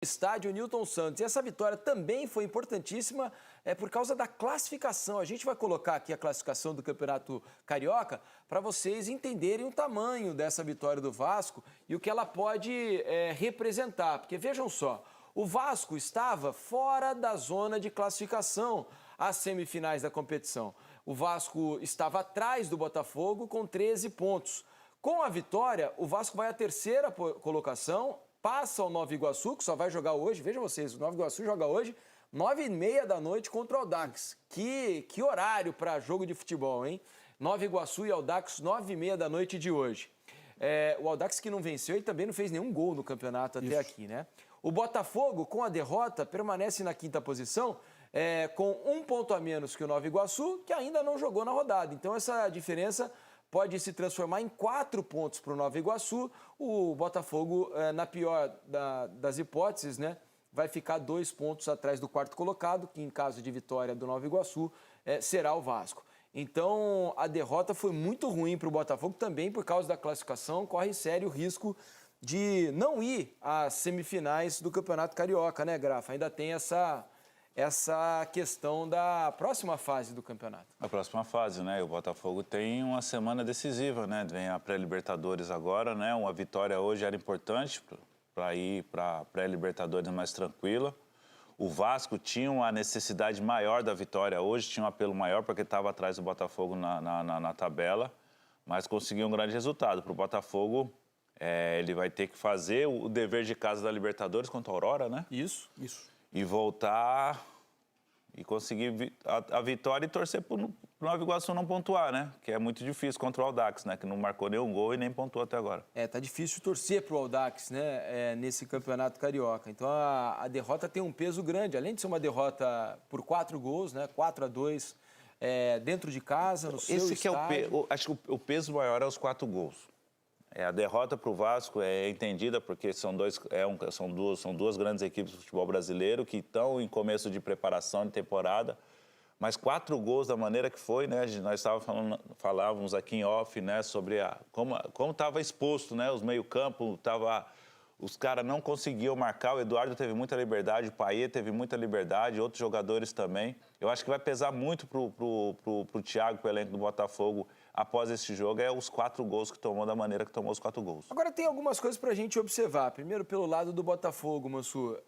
Estádio Newton Santos. E essa vitória também foi importantíssima por causa da classificação. A gente vai colocar aqui a classificação do Campeonato Carioca para vocês entenderem o tamanho dessa vitória do Vasco e o que ela pode representar. Porque vejam só, o Vasco estava fora da zona de classificação às semifinais da competição. O Vasco estava atrás do Botafogo com 13 pontos. Com a vitória, o Vasco vai à terceira colocação, passa o Nova Iguaçu, que só vai jogar hoje. Vejam vocês, o Nova Iguaçu joga hoje, 9h30 da noite contra o Audax. Que horário para jogo de futebol, hein? Nova Iguaçu e Audax, 9h30 da noite de hoje. O Audax que não venceu e também não fez nenhum gol no campeonato até aqui, né? O Botafogo, com a derrota, permanece na quinta posição, com 1 ponto a menos que o Nova Iguaçu, que ainda não jogou na rodada. Então, essa diferença pode se transformar em 4 pontos para o Nova Iguaçu. O Botafogo, na pior das hipóteses, né, vai ficar 2 pontos atrás do quarto colocado, que em caso de vitória do Nova Iguaçu, será o Vasco. Então, a derrota foi muito ruim para o Botafogo, também por causa da classificação, corre sério risco de não ir às semifinais do Campeonato Carioca, né, Grafa? Ainda tem essa questão da próxima fase do campeonato. A próxima fase, né? O Botafogo tem uma semana decisiva, né? Vem a pré-Libertadores agora, né? Uma vitória hoje era importante para ir para a pré-Libertadores mais tranquila. O Vasco tinha uma necessidade maior da vitória hoje, tinha um apelo maior porque estava atrás do Botafogo na tabela, mas conseguiu um grande resultado. Para o Botafogo, ele vai ter que fazer o dever de casa da Libertadores contra a Aurora, né? Isso. E voltar e conseguir a vitória e torcer para o Nova Iguaçu não pontuar, né? Que é muito difícil contra o Audax, né? Que não marcou nenhum gol e nem pontuou até agora. Tá difícil torcer para o Audax, né? Nesse Campeonato Carioca. Então, a derrota tem um peso grande. Além de ser uma derrota por 4 gols, né? 4-2, dentro de casa, no seu estádio. Acho que o peso maior é os 4 gols. A derrota para o Vasco é entendida porque são duas grandes equipes do futebol brasileiro que estão em começo de preparação de temporada, mas 4 gols da maneira que foi, né? Nós falávamos aqui em off, né, sobre como estava exposto, né? Os meio-campo, os caras não conseguiam marcar, o Eduardo teve muita liberdade, o Payet teve muita liberdade, outros jogadores também. Eu acho que vai pesar muito pro Thiago, pro elenco do Botafogo, após esse jogo, os 4 gols que tomou da maneira que tomou os 4 gols. Agora tem algumas coisas para a gente observar. Primeiro, pelo lado do Botafogo, Mansur.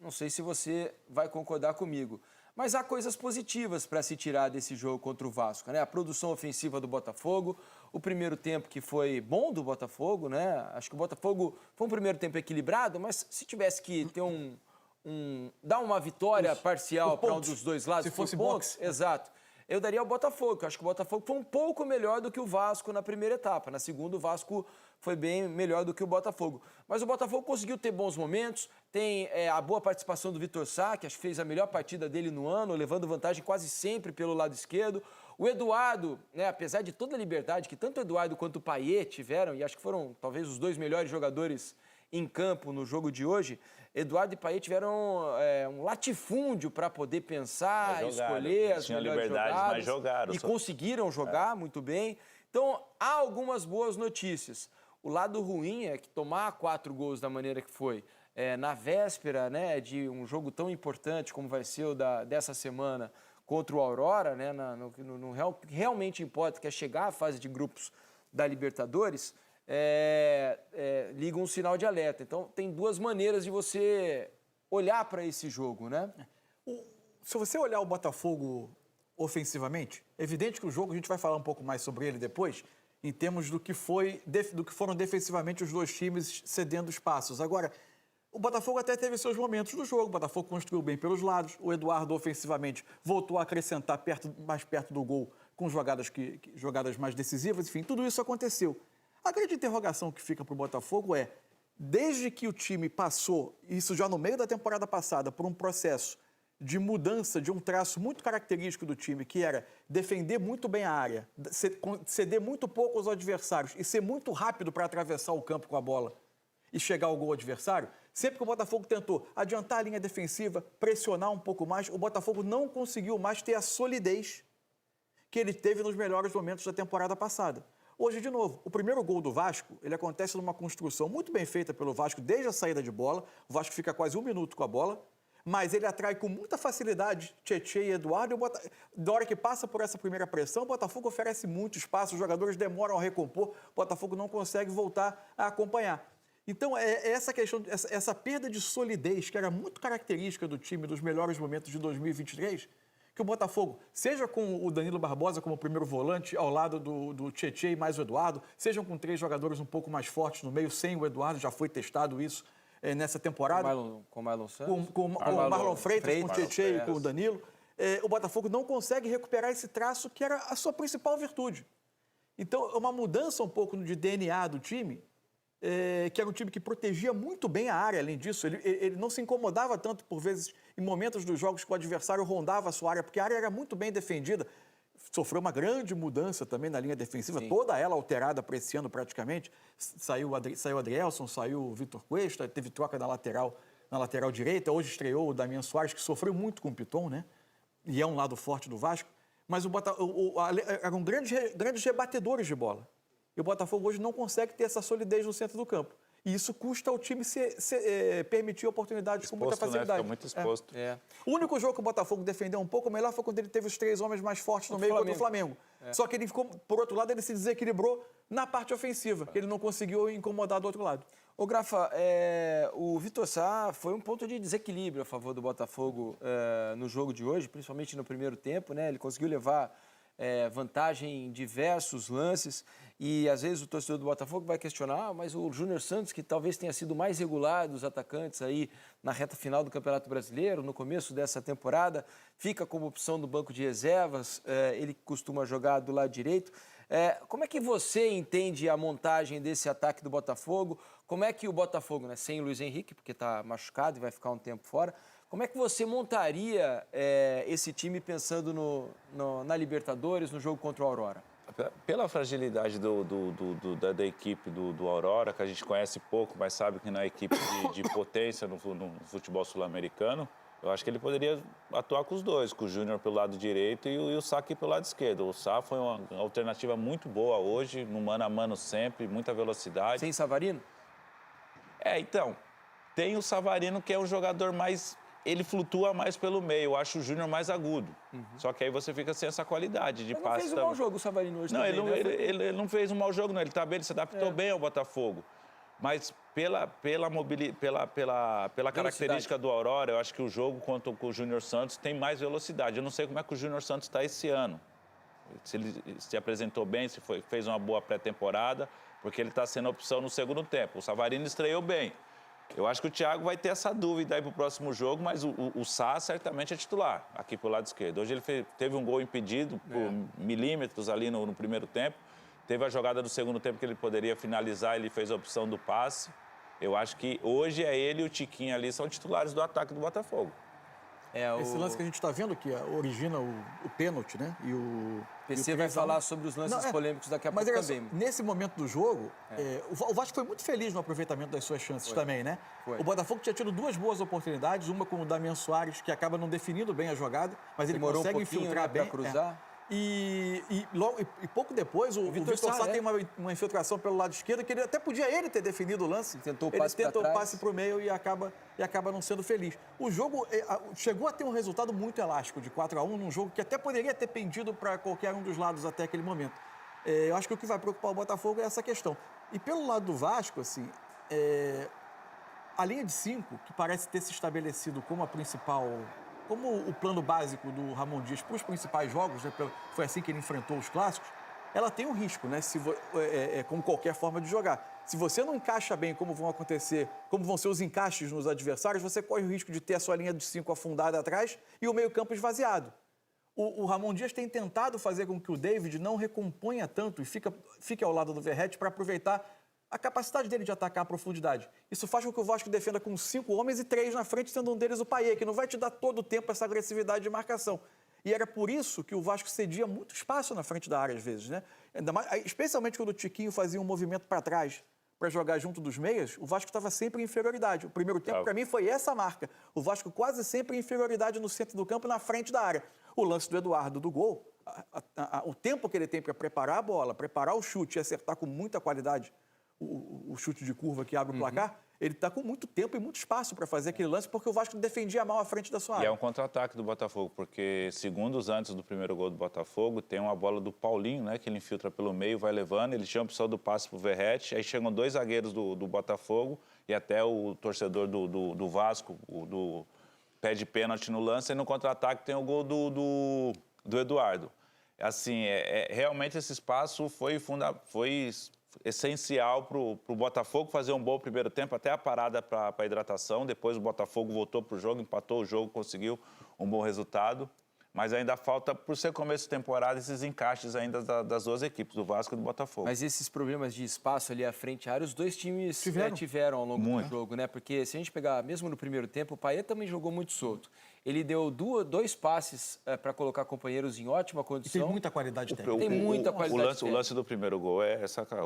Não sei se você vai concordar comigo, mas há coisas positivas para se tirar desse jogo contra o Vasco, né? A produção ofensiva do Botafogo, o primeiro tempo que foi bom do Botafogo, né? Acho que o Botafogo foi um primeiro tempo equilibrado, mas se tivesse que ter dar uma vitória parcial para um dos dois lados, se fosse pontos, exato. Eu daria ao Botafogo, que eu acho que o Botafogo foi um pouco melhor do que o Vasco na primeira etapa. Na segunda, o Vasco foi bem melhor do que o Botafogo. Mas o Botafogo conseguiu ter bons momentos, tem a boa participação do Vitor Sá, que acho que fez a melhor partida dele no ano, levando vantagem quase sempre pelo lado esquerdo. O Eduardo, né, apesar de toda a liberdade que tanto o Eduardo quanto o Payet tiveram, e acho que foram talvez os 2 melhores jogadores em campo no jogo de hoje, Eduardo e Payet tiveram um latifúndio para poder pensar, escolher as melhores jogadas, mas jogaram, e conseguiram jogar muito bem. Então, há algumas boas notícias. O lado ruim é que tomar 4 gols da maneira que foi, na véspera, né, de um jogo tão importante como vai ser o dessa semana contra o Aurora, né, que realmente importa, que é chegar à fase de grupos da Libertadores, liga um sinal de alerta. Então, tem 2 maneiras de você olhar para esse jogo, né? Se você olhar o Botafogo ofensivamente, é evidente que o jogo, a gente vai falar um pouco mais sobre ele depois, em termos do que foram defensivamente os 2 times cedendo espaços. Agora, o Botafogo até teve seus momentos no jogo, o Botafogo construiu bem pelos lados, o Eduardo ofensivamente voltou a acrescentar mais perto do gol com jogadas mais decisivas, enfim, tudo isso aconteceu. A grande interrogação que fica para o Botafogo desde que o time passou, isso já no meio da temporada passada, por um processo de mudança de um traço muito característico do time, que era defender muito bem a área, ceder muito pouco aos adversários e ser muito rápido para atravessar o campo com a bola e chegar ao gol adversário, sempre que o Botafogo tentou adiantar a linha defensiva, pressionar um pouco mais, o Botafogo não conseguiu mais ter a solidez que ele teve nos melhores momentos da temporada passada. Hoje, de novo, o primeiro gol do Vasco, ele acontece numa construção muito bem feita pelo Vasco desde a saída de bola. O Vasco fica quase 1 minuto com a bola, mas ele atrai com muita facilidade Tietê e Eduardo. Da hora que passa por essa primeira pressão, o Botafogo oferece muito espaço, os jogadores demoram a recompor, o Botafogo não consegue voltar a acompanhar. Então, essa questão, essa perda de solidez, que era muito característica do time dos melhores momentos de 2023, que o Botafogo, seja com o Danilo Barbosa como primeiro volante, ao lado do Tietê e mais o Eduardo, sejam com 3 jogadores um pouco mais fortes no meio, sem o Eduardo, já foi testado isso nessa temporada. Com o Marlon Santos? Com o Marlon Freitas, com o Tietê e com o Danilo. O Botafogo não consegue recuperar esse traço que era a sua principal virtude. Então, é uma mudança um pouco de DNA do time, que era um time que protegia muito bem a área. Além disso, ele não se incomodava tanto, por vezes, em momentos dos jogos que o adversário rondava a sua área, porque a área era muito bem defendida. Sofreu uma grande mudança também na linha defensiva, sim, toda ela alterada para esse ano praticamente. Saiu o Adrielson, saiu o Vitor Cuesta, teve troca na lateral direita. Hoje estreou o Damian Soares, que sofreu muito com o Piton, né? E é um lado forte do Vasco. Mas eram grandes rebatedores de bola. E o Botafogo hoje não consegue ter essa solidez no centro do campo. E isso custa ao time permitir oportunidades com muita facilidade. Né? Fica muito exposto. O único jogo que o Botafogo defendeu um pouco melhor foi quando ele teve os 3 homens mais fortes no meio contra o Flamengo. Só que ele ficou, por outro lado, ele se desequilibrou na parte ofensiva, que ele não conseguiu incomodar do outro lado. Ô, Grafa, o Vitor Sá foi um ponto de desequilíbrio a favor do Botafogo no jogo de hoje, principalmente no primeiro tempo, né? Ele conseguiu levar vantagem em diversos lances e às vezes o torcedor do Botafogo vai questionar, mas o Júnior Santos, que talvez tenha sido o mais regular dos atacantes aí na reta final do Campeonato Brasileiro, no começo dessa temporada, fica como opção do banco de reservas, ele costuma jogar do lado direito. Como é que você entende a montagem desse ataque do Botafogo? Como é que o Botafogo, né, sem o Luiz Henrique, porque está machucado e vai ficar um tempo fora, como é que você montaria esse time pensando na Libertadores, no jogo contra o Aurora? Pela fragilidade da equipe do Aurora, que a gente conhece pouco, mas sabe que não é equipe de potência no futebol sul-americano, eu acho que ele poderia atuar com os dois, com o Júnior pelo lado direito e o Sá aqui pelo lado esquerdo. O Sá foi uma alternativa muito boa hoje, no mano a mano sempre, muita velocidade. Sem Savarino? Então, tem o Savarino, que é um jogador mais... Ele flutua mais pelo meio, eu acho o Júnior mais agudo. Só que aí você fica sem essa qualidade de passe. Ele não fez um mau jogo o Savarino hoje não, também, ele não fez um mau jogo, não. Ele tá bem, ele se adaptou bem ao Botafogo. Mas pela característica do Aurora, eu acho que o jogo contra o Júnior Santos tem mais velocidade. Eu não sei como é que o Júnior Santos está esse ano. Se ele se apresentou bem, se fez uma boa pré-temporada, porque ele está sendo opção no segundo tempo. O Savarino estreou bem. Eu acho que o Thiago vai ter essa dúvida aí para o próximo jogo, mas o Sá certamente é titular aqui pelo lado esquerdo. Hoje ele teve um gol impedido por milímetros ali no primeiro tempo. Teve a jogada do segundo tempo que ele poderia finalizar, ele fez a opção do passe. Eu acho que hoje ele e o Tiquinho ali são titulares do ataque do Botafogo. Esse lance que a gente está vendo que origina o pênalti, né? E o PC vai falar sobre os lances polêmicos daqui a pouco também. Nesse momento do jogo, o Vasco foi muito feliz no aproveitamento das suas chances também, né? Foi. O Botafogo tinha tido 2 boas oportunidades, uma com o Damian Soares, que acaba não definindo bem a jogada, mas ele demorou consegue infiltrar bem. Para cruzar. E pouco depois, o Vitor Sá tem uma infiltração pelo lado esquerdo, que ele até podia ter definido o lance. Ele tentou o passe para o meio e acaba não sendo feliz. O jogo chegou a ter um resultado muito elástico, de 4-1, num jogo que até poderia ter pendido para qualquer um dos lados até aquele momento. Eu acho que o que vai preocupar o Botafogo é essa questão. E pelo lado do Vasco, assim, a linha de 5, que parece ter se estabelecido como a principal... Como o plano básico do Ramon Dias para os principais jogos, né, foi assim que ele enfrentou os clássicos, ela tem um risco, né, como qualquer forma de jogar. Se você não encaixa bem como vão ser os encaixes nos adversários, você corre o risco de ter a sua linha de 5 afundada atrás e o meio-campo esvaziado. O Ramon Dias tem tentado fazer com que o David não recomponha tanto e fique ao lado do Verratti para aproveitar a capacidade dele de atacar a profundidade. Isso faz com que o Vasco defenda com 5 homens e 3 na frente, sendo um deles o Payet, que não vai te dar todo o tempo essa agressividade de marcação. E era por isso que o Vasco cedia muito espaço na frente da área, às vezes, né? Especialmente quando o Tiquinho fazia um movimento para trás, para jogar junto dos meias, o Vasco estava sempre em inferioridade. O primeiro tempo, para mim, foi essa marca. O Vasco quase sempre em inferioridade no centro do campo, na frente da área. O lance do Eduardo do gol o tempo que ele tem para preparar a bola, preparar o chute e acertar com muita qualidade o chute de curva que abre o placar, ele está com muito tempo e muito espaço para fazer aquele lance, porque o Vasco defendia mal à frente da sua área. E é um contra-ataque do Botafogo, porque segundos antes do primeiro gol do Botafogo, tem uma bola do Paulinho, né, que ele infiltra pelo meio, vai levando, ele chama o pessoal do passe pro Verratti, aí chegam 2 zagueiros do Botafogo e até o torcedor do Vasco, pede pênalti no lance, e no contra-ataque tem o gol do Eduardo. Assim, realmente esse espaço foi essencial para o Botafogo fazer um bom primeiro tempo, até a parada para a hidratação. Depois o Botafogo voltou para o jogo, empatou o jogo, conseguiu um bom resultado. Mas ainda falta, por ser começo de temporada, esses encaixes ainda das duas equipes, do Vasco e do Botafogo. Mas esses problemas de espaço ali à frente à área, os dois times tiveram ao longo do jogo, né? Porque se a gente pegar, mesmo no primeiro tempo, o Payet também jogou muito solto. Ele deu 2 passes para colocar companheiros em ótima condição. E tem muita qualidade técnica. Tem muita qualidade técnica. O lance do primeiro gol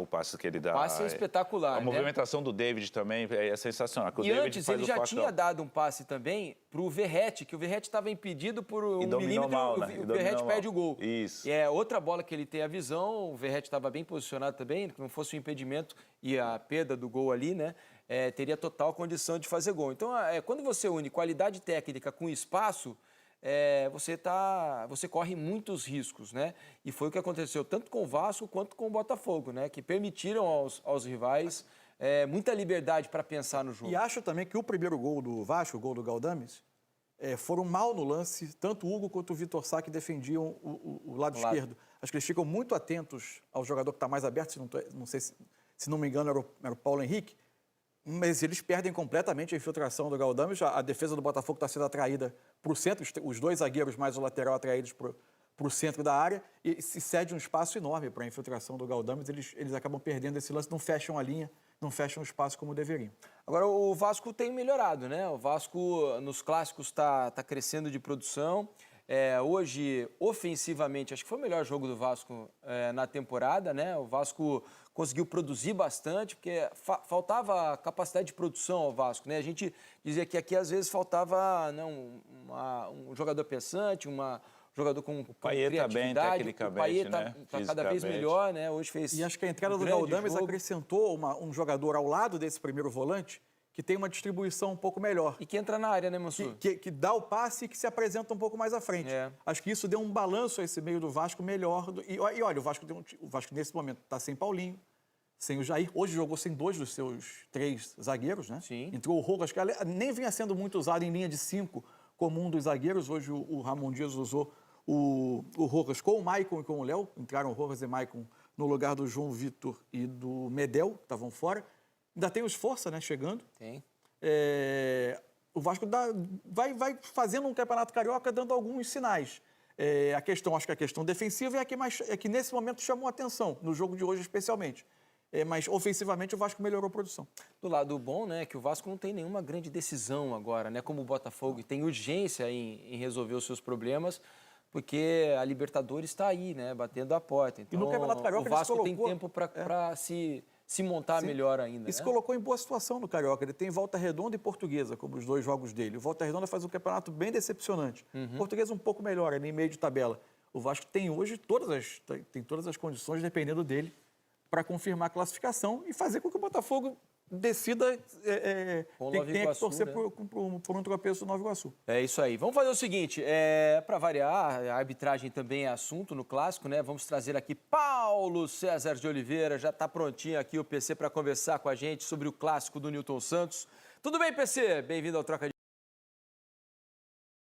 o passe que ele dá. O passe é espetacular, A movimentação do David também é sensacional. E antes ele já tinha dado um passe também para o Verratti, que o Verratti estava impedido por um milímetro, mal, né? o Verratti perde o gol. Isso. E é outra bola que ele tem a visão, o Verratti estava bem posicionado também, que não fosse o impedimento e a perda do gol ali, né? Teria total condição de fazer gol. Então, quando você une qualidade técnica com espaço, você corre muitos riscos, né? E foi o que aconteceu tanto com o Vasco quanto com o Botafogo, né? Que permitiram aos rivais muita liberdade para pensar no jogo. E acho também que o primeiro gol do Vasco, o gol do Galdames, foram mal no lance, tanto o Hugo quanto o Vitor Sá, que defendiam o lado esquerdo. Acho que eles ficam muito atentos ao jogador que está mais aberto, se não me engano era o Paulo Henrique, mas eles perdem completamente a infiltração do Galdames. A defesa do Botafogo está sendo atraída para o centro, os 2 zagueiros mais o lateral atraídos para o centro da área, e se cede um espaço enorme para a infiltração do Galdames. Eles acabam perdendo esse lance, não fecham a linha, não fecham o espaço como deveriam. Agora, o Vasco tem melhorado, né? O Vasco, nos clássicos, está crescendo de produção. Hoje, ofensivamente, acho que foi o melhor jogo do Vasco na temporada, né? O Vasco conseguiu produzir bastante, porque faltava capacidade de produção ao Vasco, né? A gente dizia que aqui, às vezes, faltava um jogador pensante, um jogador com Payet criatividade. Tá bem, tecnicamente, o Payet né? Tá cada vez melhor, né? Hoje fez E acho que a entrada do Galdames acrescentou um jogador ao lado desse primeiro volante, que tem uma distribuição um pouco melhor. E que entra na área, né, Mansur? Que dá o passe e que se apresenta um pouco mais à frente. Acho que isso deu um balanço a esse meio do Vasco melhor. E olha, o Vasco nesse momento está sem Paulinho, sem o Jair. Hoje jogou sem 2 dos seus 3 zagueiros, né? Sim. Entrou o Rojas, que nem vinha sendo muito usado em linha de 5 como um dos zagueiros. Hoje o Ramon Dias usou o Rojas com o Maicon e com o Léo. Entraram o Rojas e Maicon no lugar do João Vitor e do Medel, que estavam fora. Ainda tem o Esforça, né, chegando. Tem. O Vasco vai fazendo um campeonato carioca dando alguns sinais. Acho que a questão defensiva é que nesse momento chamou a atenção, no jogo de hoje especialmente. Mas ofensivamente o Vasco melhorou a produção. Do lado bom, né, que o Vasco não tem nenhuma grande decisão agora, né, como o Botafogo tem urgência em resolver os seus problemas, porque a Libertadores está aí, né, batendo a porta. Então, e no Campeonato Carioca o Vasco tem tempo para se montar melhor ainda. E se colocou em boa situação no Carioca. Ele tem Volta Redonda e Portuguesa como os 2 jogos dele. O Volta Redonda faz um campeonato bem decepcionante. Portuguesa um pouco melhor, ali em meio de tabela. O Vasco tem hoje todas as condições, dependendo dele, para confirmar a classificação e fazer com que o Botafogo decida tenha que torcer, né, por um tropeço do Nova Iguaçu. É isso aí. Vamos fazer o seguinte, para variar, a arbitragem também é assunto no Clássico, né? Vamos trazer aqui Paulo César de Oliveira, já está prontinho aqui o PC para conversar com a gente sobre o Clássico do Newton Santos. Tudo bem, PC? Bem-vindo ao Troca de